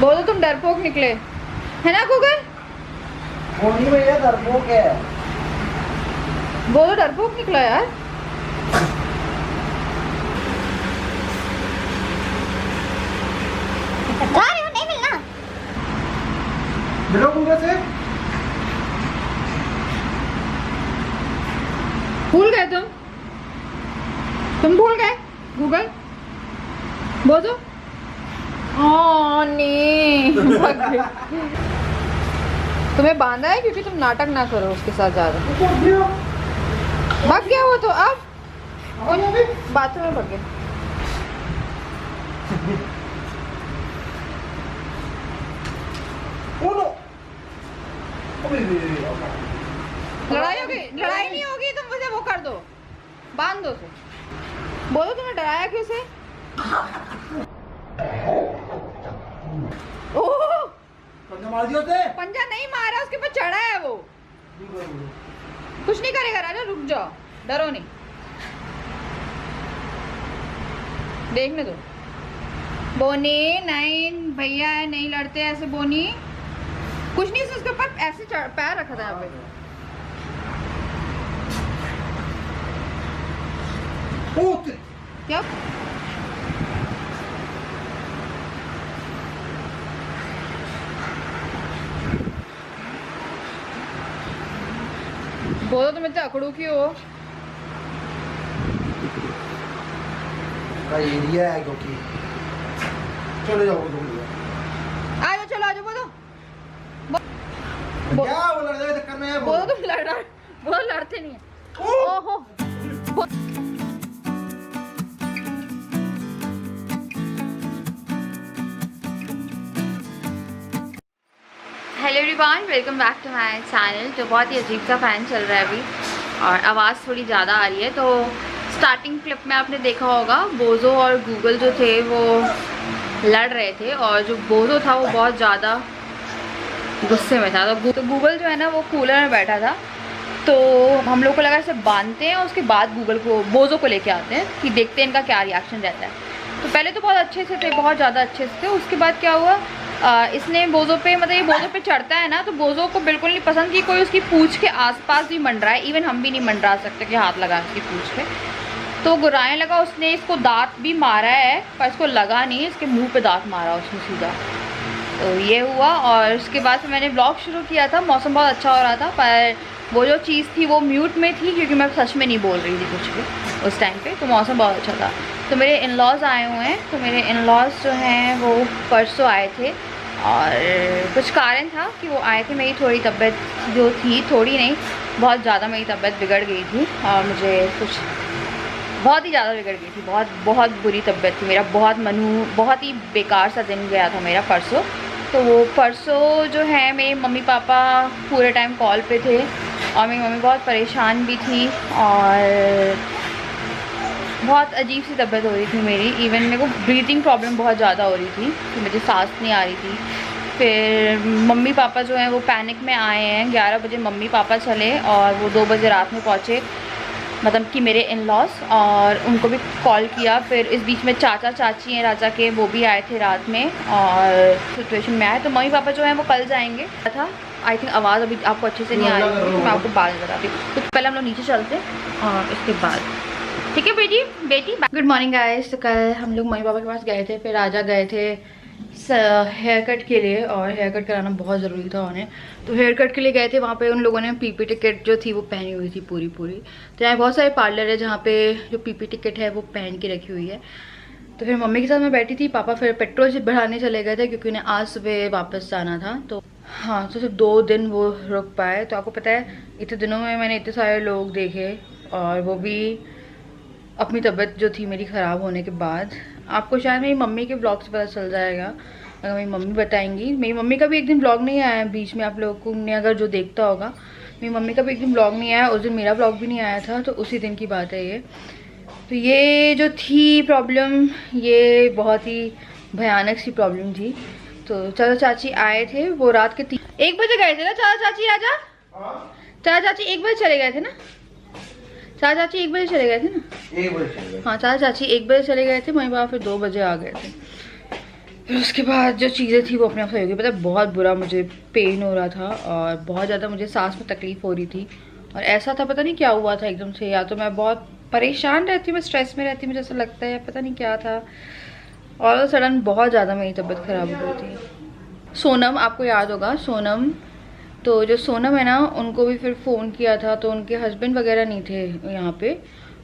बोलो तुम डरपोक निकले है ना गूगल? बोनी भैया डरपोक है। बोलो डरपोक निकला यार। नहीं मिलना। मिलो गूगल से। भूल गए तुम भूल गए गूगल। बोलो नहीं तुम्हें बांधा है क्योंकि तुम नाटक ना करो उसके साथ ज्यादा। भाग गया वो तो अब बाथरूम में भाग गया। लड़ाई होगी? लड़ाई नहीं होगी, तुम मुझे वो कर दो, बांध दो उसे। बोलो तुमने डराया क्यों उसे? ओह पंजा मार दिया उसे। पंजा नहीं मारा, उसके ऊपर चढ़ा है वो। कुछ नहीं करेगा राजा, रुक जाओ, डरो नहीं, देखने दो। बोनी नहीं भैया नहीं लड़ते ऐसे। बोनी कुछ नहीं, उसके ऊपर ऐसे पैर रखा था यहाँ पे। क्या बोलो तुम इतना अकड़ू क्यों हो? एरिया है क्योंकि चले जाओ तुम। आ जाओ, चलो आ जाओ। बोलो क्या वो लड़ जाए चक्कर में है। बोलो तुम लड़ रहा, बोलो लड़ते नहीं है। ओहो hello everyone, welcome back to my channel. तो बहुत ही अजीब सा फ़ैन चल रहा है अभी और आवाज़ थोड़ी ज़्यादा आ रही है। तो स्टार्टिंग क्लिप में आपने देखा होगा बोजो और गूगल जो थे वो लड़ रहे थे और जो बोजो था वो बहुत ज़्यादा गुस्से में था। तो गूगल जो है ना वो कूलर में बैठा था, तो हम लोग को लगा इसे बांधते हैं, उसके बाद गूगल को बोजो को लेके आते हैं कि देखते हैं इनका क्या रिएक्शन रहता है। तो पहले तो बहुत अच्छे से थे, बहुत ज़्यादा अच्छे से थे। उसके बाद क्या हुआ, इसने बोजो पे, मतलब ये बोजो पे चढ़ता है ना, तो बोजो को बिल्कुल नहीं पसंद कि कोई उसकी पूंछ के आसपास भी मंडरा है। इवन हम भी नहीं मंडरा सकते कि हाथ लगा उसकी पूंछ पे। तो गुर्राने लगा, उसने इसको दांत भी मारा है पर इसको लगा नहीं, इसके मुंह पे दांत मारा उसने सीधा। तो ये हुआ और उसके बाद से मैंने व्लॉग शुरू किया था। मौसम बहुत अच्छा हो रहा था पर वो जो चीज़ थी वो म्यूट में थी क्योंकि मैं सच में नहीं बोल रही थी कुछ भी उस टाइम पे। तो मौसम बहुत अच्छा था। तो मेरे इन लॉज़ आए हुए हैं। तो मेरे इन लॉज़ जो हैं वो परसों आए थे और कुछ कारण था कि वो आए थे। मेरी थोड़ी तबीयत जो थी, थोड़ी नहीं बहुत ज़्यादा मेरी तबीयत बिगड़ गई थी और मुझे कुछ बहुत ही ज़्यादा बिगड़ गई थी। बहुत बुरी तबीयत थी मेरा, बहुत ही बेकार सा दिन गया था मेरा परसों। तो वो परसों जो है मेरे मम्मी पापा पूरे टाइम कॉल पे थे और मेरी मम्मी बहुत परेशान भी थी और बहुत अजीब सी तबीयत हो रही थी मेरी। इवन मेरे को ब्रीथिंग प्रॉब्लम बहुत ज़्यादा हो रही थी कि मुझे सांस नहीं आ रही थी। फिर मम्मी पापा जो हैं वो पैनिक में आए हैं। 11 बजे मम्मी पापा चले और वो 2 बजे रात में पहुँचे, मतलब कि मेरे इन लॉस, और उनको भी कॉल किया। फिर इस बीच में चाचा चाची हैं राजा के, वो भी आए थे रात में और सिचुएशन में आए। तो मम्मी पापा जो हैं वो कल जाएंगे था। आई थिंक आवाज़ अभी आपको अच्छे से नहीं आ रही है, तो मैं आपको बाद में बताती हूँ। तो पहले हम लोग नीचे चलते हैं और उसके बाद, ठीक है बेटी। Good morning guys. तो कल हम लोग मम्मी पापा के पास गए थे, फिर राजा गए थे हेयर कट के लिए और हेयर कट कराना बहुत ज़रूरी था उन्हें। तो हेयर कट के लिए गए थे, वहाँ पे उन लोगों ने पीपी टिकट जो थी वो पहनी हुई थी पूरी। तो यहाँ बहुत सारे पार्लर है जहाँ पे जो पीपी टिकट है वो पहन के रखी हुई है। तो फिर मम्मी के साथ मैं बैठी थी, पापा फिर पेट्रोल बढ़ाने चले गए थे क्योंकि उन्हें आज सुबह वापस जाना था। तो हाँ, तो सिर्फ 2 दिन वो रुक पाए। तो आपको पता है इतने दिनों में मैंने इतने सारे लोग देखे और वो भी अपनी तबीयत जो थी मेरी ख़राब होने के बाद। आपको शायद मेरी मम्मी के ब्लॉग से पता चल जाएगा, अगर मेरी मम्मी बताएंगी। मेरी मम्मी का भी एक दिन ब्लॉग नहीं आया बीच में, आप लोगों ने अगर जो देखता होगा, मेरी मम्मी का भी एक दिन ब्लॉग नहीं आया, उस दिन मेरा ब्लॉग भी नहीं आया था। तो उसी दिन की बात है ये। तो ये जो थी प्रॉब्लम, ये बहुत ही भयानक सी प्रॉब्लम थी। तो चाचा चाची आए थे, वो रात के 1 बजे गए थे ना चाचा चाची? राजा चाचा चाची 1 बजे चले गए थे ना? चाचा चाची 1 बजे चले गए थे ना? 1 बजे चले गए। हाँ, चाचा चाची 1 बजे चले गए थे, मम्मी पापा फिर 2 बजे आ गए थे। फिर उसके बाद जो चीज़ें थी वो अपने आप सही हो गई। पता है बहुत बुरा मुझे पेन हो रहा था और बहुत ज़्यादा मुझे सांस में तकलीफ़ हो रही थी। और ऐसा था पता नहीं क्या हुआ था एकदम से, या तो मैं बहुत परेशान रहती हूँ, मैं स्ट्रेस में रहती हूँ, मुझे ऐसा लगता है, पता नहीं क्या था। ऑल ऑफ सडन बहुत ज़्यादा मेरी तबीयत ख़राब हो गई थी। सोनम, आपको याद होगा सोनम, तो जो सोनम है ना उनको भी फिर फ़ोन किया था तो उनके हस्बैंड वगैरह नहीं थे यहाँ पे।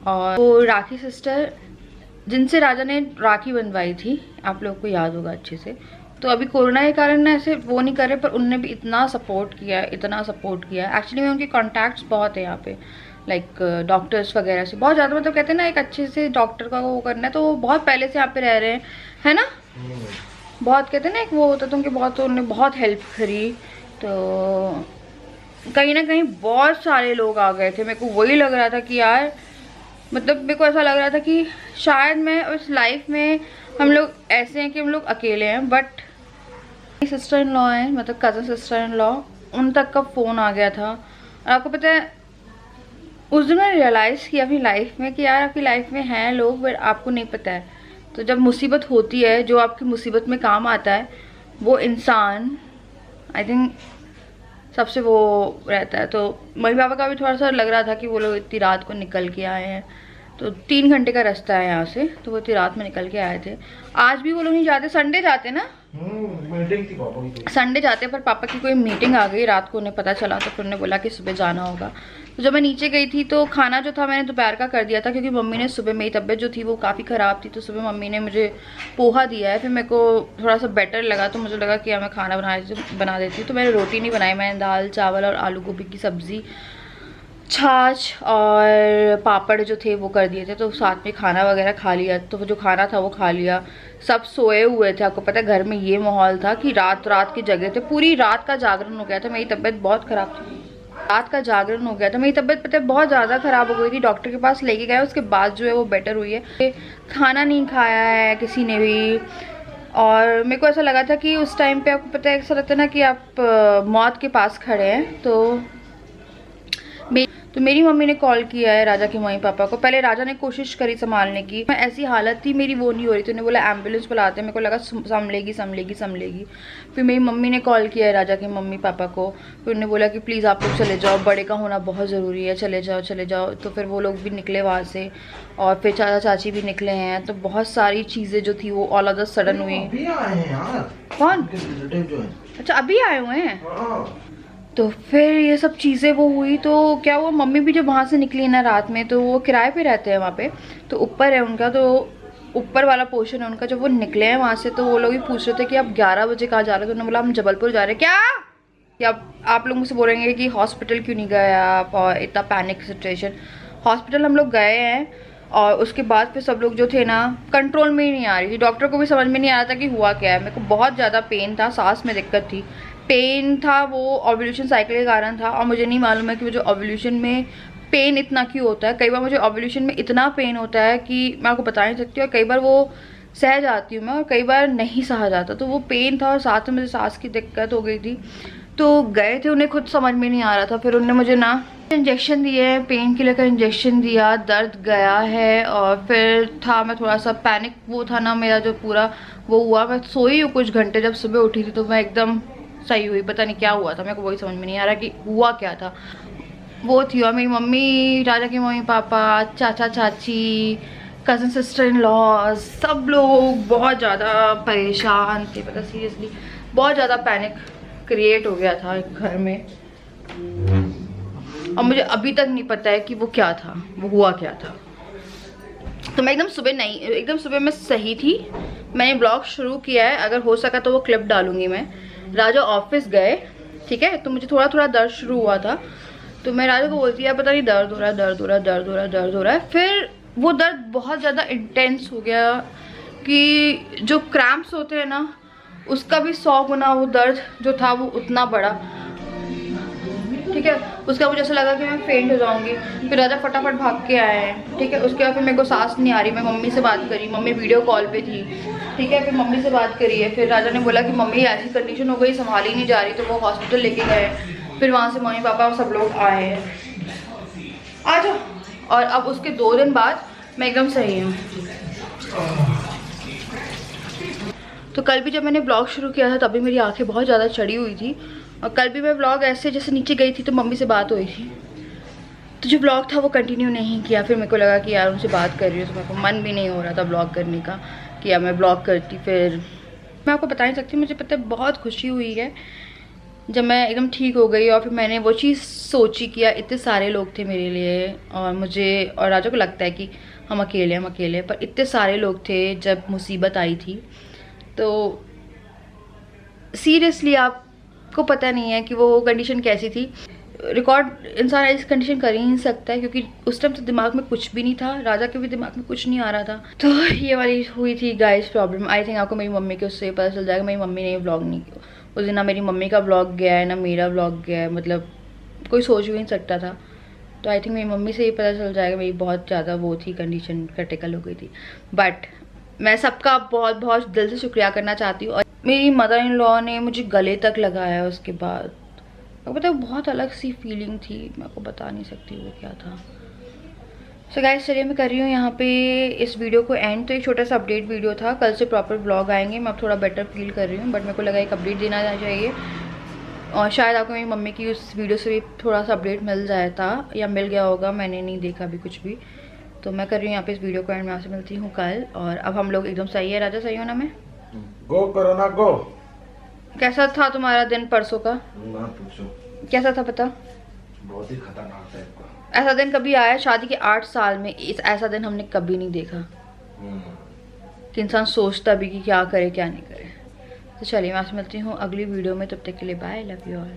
और वो राखी सिस्टर जिनसे राजा ने राखी बनवाई थी, आप लोगों को याद होगा अच्छे से। तो अभी कोरोना के कारण ना ऐसे वो नहीं कर रहे, पर उनने भी इतना सपोर्ट किया, इतना सपोर्ट किया। एक्चुअली में उनके कॉन्टैक्ट्स बहुत है यहाँ पे, लाइक डॉक्टर्स वगैरह से बहुत ज़्यादा, मतलब कहते हैं ना एक अच्छे से डॉक्टर का वो करना है, तो वो बहुत पहले से यहाँ पे रह रहे हैं, है ना। बहुत कहते हैं ना एक वो होता, तो उनके बहुत, तो उन्होंने बहुत हेल्प करी। तो कहीं ना कहीं बहुत सारे लोग आ गए थे। मेरे को वही लग रहा था कि यार, मतलब मेरे को ऐसा लग रहा था कि शायद मैं उस लाइफ में हम लोग ऐसे हैं कि हम लोग अकेले हैं। बट सिस्टर इन लॉ है, मतलब कज़न सिस्टर इन लॉ, उन तक का फ़ोन आ गया था। और आपको पता है उस दिन मैंने रियलाइज़ किया अपनी लाइफ में कि यार आपकी लाइफ में हैं लोग बट आपको नहीं पता है। तो जब मुसीबत होती है, जो आपकी मुसीबत में काम आता है वो इंसान आई थिंक सबसे वो रहता है। तो मम्मी पापा का भी थोड़ा सा लग रहा था कि वो लोग इतनी रात को निकल के आए हैं, तो 3 घंटे का रास्ता है यहाँ से, तो वो इतनी रात में निकल के आए थे। आज भी वो लोग नहीं जाते, संडे जाते ना, मीटिंग थी पापा की, संडे जाते, पर पापा की कोई मीटिंग आ गई रात को, उन्हें पता चला, तो फिर उन्होंने बोला कि सुबह जाना होगा। तो जब मैं नीचे गई थी तो खाना जो था मैंने दोपहर का कर दिया था, क्योंकि मम्मी ने सुबह, मेरी तबीयत जो थी वो काफ़ी ख़राब थी, तो सुबह मम्मी ने मुझे पोहा दिया है। फिर मेरे को थोड़ा सा बेटर लगा तो मुझे लगा कि मैं खाना बना देती हूँ। तो मैंने रोटी नहीं बनाई, मैंने दाल चावल और आलू गोभी की सब्ज़ी, छाछ और पापड़ जो थे वो कर दिए थे, तो साथ में खाना वगैरह खा लिया। तो जो खाना था वो खा लिया, सब सोए हुए थे। आपको पता है घर में ये माहौल था कि रात की जगह थे, पूरी रात का जागरण हो गया था। मेरी तबीयत बहुत ख़राब थी, रात का जागरण हो गया था, मेरी तबीयत पता है बहुत ज़्यादा ख़राब हो गई थी। डॉक्टर के पास लेके गए, उसके बाद जो है वो बेटर हुई है। खाना नहीं खाया है किसी ने भी, और मेरे को ऐसा लगा था कि उस टाइम पे आपको पता है ऐसा लगता है ना कि आप मौत के पास खड़े हैं। तो मेरी मम्मी ने कॉल किया है राजा के मम्मी पापा को। पहले राजा ने कोशिश करी संभालने की, मैं ऐसी हालत थी मेरी वो नहीं हो रही थी, उन्होंने बोला एम्बुलेंस बुलाते हैं। मेरे को लगा संभलेगी। फिर मेरी मम्मी ने कॉल किया है राजा के मम्मी पापा को, फिर उन्होंने बोला कि प्लीज़ आप लोग चले जाओ, बड़े का होना बहुत ज़रूरी है, चले जाओ। तो फिर वो लोग भी निकले वहाँ से, और फिर चाचा चाची भी निकले हैं। तो बहुत सारी चीज़ें जो थी वो ऑल ऑफ द सडन हुई। कौन? अच्छा अभी आए हुए हैं। तो फिर ये सब चीज़ें वो हुई, तो क्या हुआ, मम्मी भी जब वहाँ से निकली ना रात में, तो वो किराए पे रहते हैं वहाँ पे, तो ऊपर है उनका, तो ऊपर वाला पोर्शन है उनका। जब वो निकले हैं वहाँ से तो वो लोग भी पूछ रहे थे कि आप 11 बजे कहाँ जा रहे हो, तो उन्होंने बोला हम जबलपुर जा रहे हैं। क्या कि आप लोग मुझसे बोलेंगे कि हॉस्पिटल क्यों नहीं गए आप, और इतना पैनिक सिचुएशन। हॉस्पिटल हम लोग गए हैं, और उसके बाद फिर सब लोग जो थे ना, कंट्रोल में ही नहीं आ रही थी। डॉक्टर को भी समझ में नहीं आ रहा था कि हुआ क्या है। मेरे को बहुत ज़्यादा पेन था, सांस में दिक्कत थी, पेन था, वो ओव्यूलेशन साइकिल के कारण था। और मुझे नहीं मालूम है कि वो जो ओव्यूलेशन में पेन इतना क्यों होता है। कई बार मुझे ओव्यूलेशन में इतना पेन होता है कि मैं आपको बता नहीं सकती, और कई बार वो सह जाती हूँ मैं, और कई बार नहीं सहा जाता। तो वो पेन था, और साथ में मुझे सांस की दिक्कत हो गई थी। तो गए थे, उन्हें खुद समझ में नहीं आ रहा था। फिर उन्होंने मुझे ना इंजेक्शन दिए, पेन किलर का इंजेक्शन दिया, दर्द गया है। और फिर था मैं थोड़ा सा पैनिक, वो था ना मेरा जो पूरा वो हुआ। मैं सोई हूँ कुछ घंटे, जब सुबह उठी थी तो मैं एकदम सही हुई। पता नहीं क्या हुआ था, मेरे को वही समझ में नहीं आ रहा कि हुआ क्या था। वो थी, और मेरी मम्मी, राजा के मम्मी पापा, चाचा चाची, कज़न सिस्टर इन लॉ, सब लोग बहुत ज़्यादा परेशान थे। पता सीरियसली बहुत ज़्यादा पैनिक क्रिएट हो गया था घर में, और मुझे अभी तक नहीं पता है कि वो क्या था, वो हुआ क्या था। तो मैं एकदम सुबह मैं सही थी। मैंने ब्लॉग शुरू किया है, अगर हो सका तो वो क्लिप डालूंगी मैं। राजा ऑफिस गए, ठीक है, तो मुझे थोड़ा दर्द शुरू हुआ था। तो मैं राजा को बोलती है पता नहीं दर्द हो रहा है। फिर वो दर्द बहुत ज़्यादा इंटेंस हो गया कि जो क्रैम्प्स होते हैं ना, उसका भी 100 गुना वो दर्द जो था वो उतना बड़ा, ठीक है। उसका मुझे ऐसा लगा कि मैं फेंट हो जाऊंगी। फिर राजा फटाफट भाग के आए हैं, ठीक है। उसके बाद फिर मेरे को सांस नहीं आ रही, मैं मम्मी से बात करी, मम्मी वीडियो कॉल पे थी, ठीक है। फिर मम्मी से बात करी है, फिर राजा ने बोला कि मम्मी ऐसी कंडीशन हो गई, संभाली नहीं जा रही, तो वो हॉस्पिटल लेके गए। फिर वहाँ से मम्मी पापा सब लोग आए हैं, आ जाओ। और अब उसके 2 दिन बाद मैं एकदम सही हूँ। तो कल भी जब मैंने ब्लॉग शुरू किया था तभी मेरी आंखें बहुत ज़्यादा चढ़ी हुई थी, और कल भी मैं ब्लॉग ऐसे जैसे नीचे गई थी तो मम्मी से बात हुई थी, तो जो ब्लॉग था वो कंटिन्यू नहीं किया। फिर मेरे को लगा कि यार उनसे बात कर रही हूँ तो मेरे को मन भी नहीं हो रहा था ब्लॉग करने का कि यार मैं ब्लॉग करती। फिर मैं आपको बता नहीं सकती, मुझे पता है बहुत खुशी हुई है जब मैं एकदम ठीक हो गई, और फिर मैंने वो चीज़ सोची कि यार इतने सारे लोग थे मेरे लिए, और मुझे और राजा को लगता है कि हम अकेले, पर इतने सारे लोग थे जब मुसीबत आई थी। तो सीरियसली आपको पता नहीं है कि वो कंडीशन कैसी थी। रिकॉर्ड इंसान इस कंडीशन कर ही नहीं सकता है, क्योंकि उस टाइम तो दिमाग में कुछ भी नहीं था, राजा के भी दिमाग में कुछ नहीं आ रहा था। तो ये वाली हुई थी गाइस प्रॉब्लम। आई थिंक आपको मेरी मम्मी के उससे पता चल जाएगा। मेरी मम्मी ने व्लॉग नहीं किया उस दिन, ना मेरी मम्मी का व्लॉग गया है ना मेरा व्लॉग गया है, मतलब कोई सोच भी नहीं सकता था। तो आई थिंक मेरी मम्मी से ही पता चल जाएगा। मेरी बहुत ज़्यादा वो थी, कंडीशन क्रिटिकल हो गई थी। बट मैं सबका बहुत बहुत दिल से शुक्रिया करना चाहती हूँ। और मेरी मदर इन लॉ ने मुझे गले तक लगाया उसके बाद। आपको पता है बहुत अलग सी फीलिंग थी, मैं आपको बता नहीं सकती वो क्या था। सो गाइस चलिए मैं कर रही हूँ यहाँ पे इस वीडियो को एंड। तो एक छोटा सा अपडेट वीडियो था, कल से प्रॉपर ब्लॉग आएंगे। मैं अब थोड़ा बेटर फील कर रही हूँ, बट मेरे को लगा एक अपडेट देना चाहिए, और शायद आपको मेरी मम्मी की उस वीडियो से भी थोड़ा सा अपडेट मिल जाया था या मिल गया होगा, मैंने नहीं देखा अभी कुछ भी। तो मैं कर रही हूँ यहाँ पे इस वीडियो को एंड। मैं आपसे मिलती हूँ कल। और अब हम लोग एकदम सही है राजा, सही हो ना? मैं गो करो ना गो। कैसा था तुम्हारा दिन परसों का? ना पूछो, कैसा था पता? बहुत ही खतरनाक टाइप का। ऐसा दिन कभी आया शादी के 8 साल में, ऐसा दिन हमने कभी नहीं देखा कि इंसान सोचता भी कि क्या करे क्या नहीं करे। तो चलिए मैं आपसे मिलती हूँ अगली वीडियो में, तब तक के लिए बाय, लव यू ऑल।